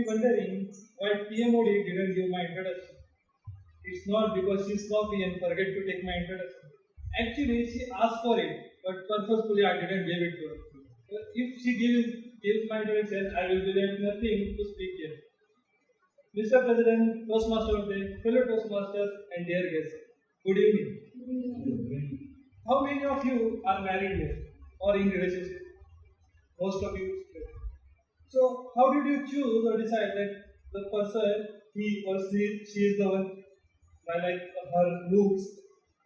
be wondering why PMOD didn't give my introduction. It's not because she's sloppy and forget to take my introduction. Actually, she asked for it, but purposefully I didn't give it to her. If she gives my introduction, I will be left nothing to speak here. Mr. President, Toastmaster of the Day, fellow Toastmasters, and dear guests, good evening. How many of you are married here or in relationship? Most of you. So, how did you choose or decide that the person, he or she is the one by like her looks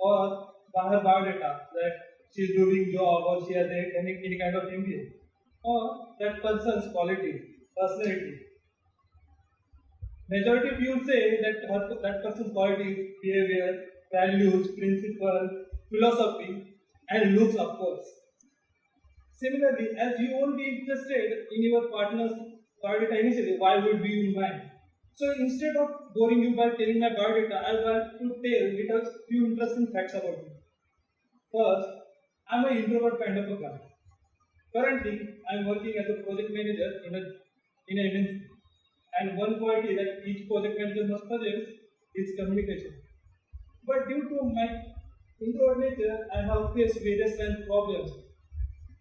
or by her biodata, that she is doing job or she has any kind of MBA, or that person's quality, personality? Majority of you say that that person's quality, behavior, values, principle, philosophy, and looks, of course. Similarly, as you won't be interested in your partner's biodata initially, why would be you mine? So instead of boring you by telling my biodata, I want to tell a few interesting facts about me. First, I'm an introvert kind of a guy. Currently, I'm working as a project manager in an MNC. And one quality that each project manager must possess is communication. But due to my introvert nature, I have faced various kinds of problems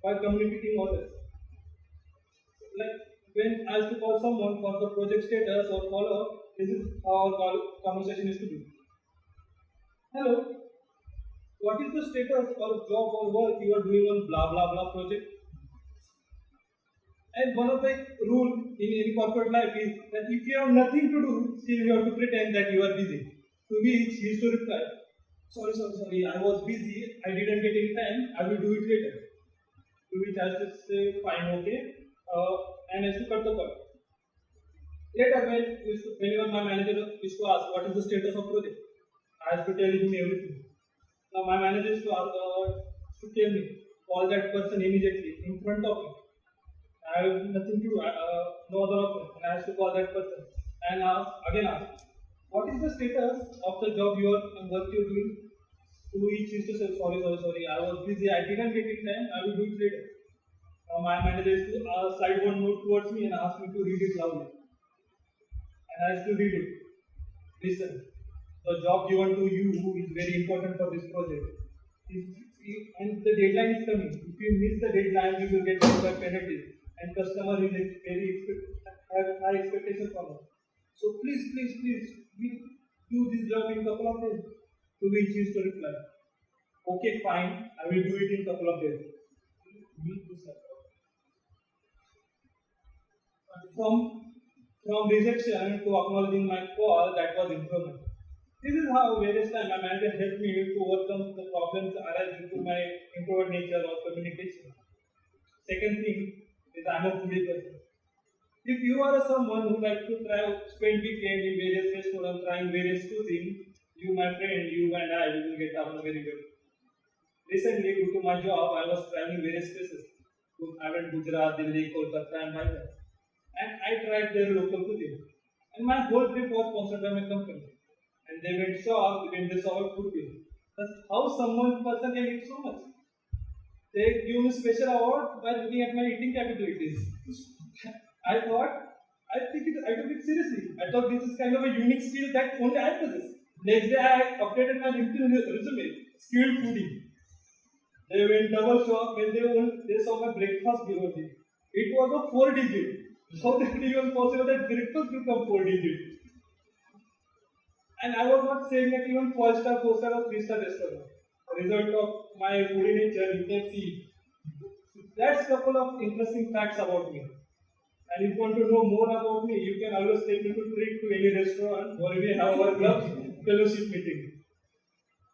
by communicating others. Like when I have to call someone for the project status or follow-up, this is how our conversation is to be. Hello, what is the status or job or work you are doing on blah blah blah project? And one of the rules in any corporate life is that if you have nothing to do, still you have to pretend that you are busy. To which he is to reply, sorry, I was busy, I didn't get any time, I will do it later. To which I have to say, fine, okay, and has to cut the call. Later, whenever my manager is to ask what is the status of project, I have to tell him everything. Now my manager is to ask, to tell me, call that person immediately in front of me. I have nothing to do, no other option, and I have to call that person and ask, what is the status of the job you are work you are doing? To each is to say, sorry, I was busy, I didn't get it time, I will do it later. Now my manager is to slide one note towards me and ask me to read it loudly. And I have to read it. Listen, the job given to you is very important for this project. And the deadline is coming. If you miss the deadline, you will get penalties. And customer will have high expectations from us. So please, we do this job in couple of days. To which he is to reply, okay, fine, I will do it in couple of days. From rejection to acknowledging my call, that was improvement. This is how various times my manager helped me to overcome the problems arising to my introvert nature or communication. Second thing is I'm a foodie person. If you are someone who likes to spend weekend in various restaurants trying various cuisine, you, my friend, you and I will get along very well. Recently, due to my job, I was traveling various places. I went to Gujarat, Delhi, Kolkata, and Bangkok. And I tried their local cuisine. And my whole trip was sponsored by my company. And they went shocked when they saw our food bill. That's how someone person can eat so much. They give me special award by looking at my eating capabilities. I took it seriously. I thought this is kind of a unique skill that only I possess. Next day, I updated my LinkedIn resume, skilled foodie. They went double shock when they saw my breakfast below me. It was a 4-digit. How is it even possible that breakfast become 4-digit? And I was not staying at even 4-star, 4-star or 3-star restaurant. The result of my foodie nature, you can see. That's a couple of interesting facts about me. And if you want to know more about me, you can always take me to treat to any restaurant or we have our club fellowship meeting.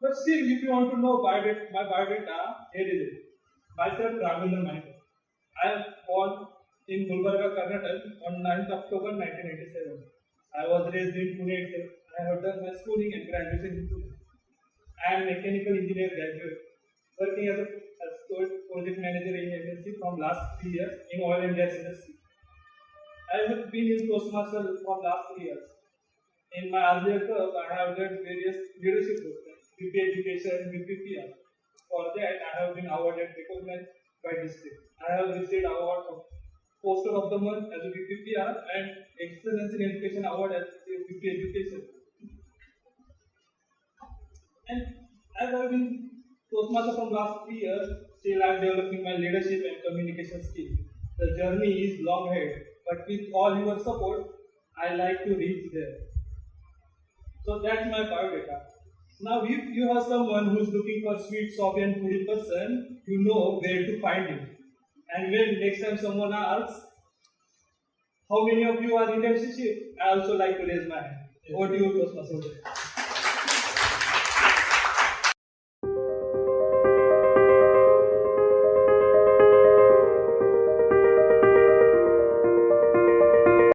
But still, if you want to know my biodata, here is it. Myself, Raghvendra Manikwar. I was born in Gulbarga, Karnataka on 9th October 1987. I was raised in Pune itself. I have done my schooling and graduation in Pune. I am a mechanical engineer graduate, working as a project manager in MNC from last 3 years in oil and gas industry. I have been in Toastmasters for last 3 years. In my earlier work, I have done various leadership programs, BP education, BPPR. For that, I have been awarded recognized by district. I have received awards of Poster of the Month as a DPR and Excellence in Education Award as a DP Education. And as I've been Toastmaster from last 3 years, still I'm developing my leadership and communication skills. The journey is long ahead, but with all your support, I like to reach there. So that's my biodata. Now, if you have someone who's looking for sweet, soppy, and foodie person, you know where to find him. And when next time someone asks, how many of you are in relationship? I also like to raise my hand. Over to you, Toastmaster.